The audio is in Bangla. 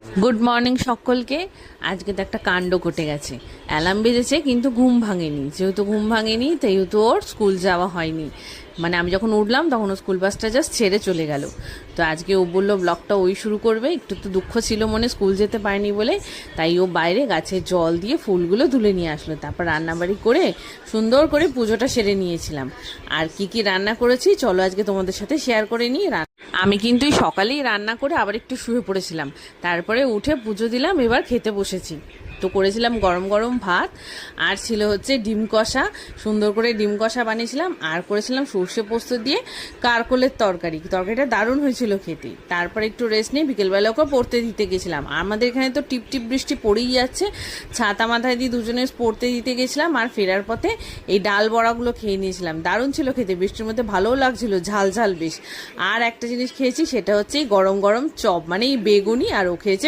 গুড মর্নিং সকলকে। আজকে তো একটা কাণ্ড ঘটে গেছে। অ্যালার্ম বেজেছে কিন্তু ঘুম ভাঙেনি, যেহেতু ঘুম ভাঙেনি সেহেতু ওর স্কুল যাওয়া হয়নি। মানে আমি যখন উঠলাম তখন ও স্কুল বাসটা জাস্ট ছেড়ে চলে গেল। তো আজকে ও বললো ব্লগটা ওই শুরু করবে, একটু তো দুঃখ ছিল মনে স্কুল যেতে পারেনি বলে। তাই ও বাইরে গাছে জল দিয়ে ফুলগুলো তুলে নিয়ে আসলো, তারপর রান্নাবাড়ি করে সুন্দর করে পুজোটা সেরে নিয়েছিলাম। আর কি কি রান্না করেছি চলো আজকে তোমাদের সাথে শেয়ার করে নিই। আমি কিন্তু এই সকালেই রান্না করে আবার একটু শুয়ে পড়েছিলাম, তারপরে উঠে পুজো দিলাম, এবার খেতে বসেছি। তো করেছিলাম গরম গরম ভাত, আর ছিল হচ্ছে ডিম কষা, সুন্দর করে ডিম কষা বানিয়েছিলাম, আর করেছিলাম সর্ষে পোস্ত দিয়ে কারকোলের তরকারিটা দারুণ হয়েছিল খেতে। তারপরে একটু রেস্ট নিয়ে বিকেলবেলা ওকে পড়তে দিতে গেছিলাম। আমাদের এখানে তো টিপ টিপ বৃষ্টি পড়েই যাচ্ছে, ছাতা মাথায় দিয়ে দুজনে পড়তে দিতে গেছিলাম, আর ফেরার পথে এই ডাল বড়াগুলো খেয়ে নিয়েছিলাম। দারুণ ছিল খেতে, বৃষ্টির মধ্যে ভালোও লাগছিল, ঝাল ঝাল বেশ। আর একটা জিনিস খেয়েছি, সেটা হচ্ছে এই গরম গরম চপ, মানে এই বেগুনি, আর ও খেয়েছে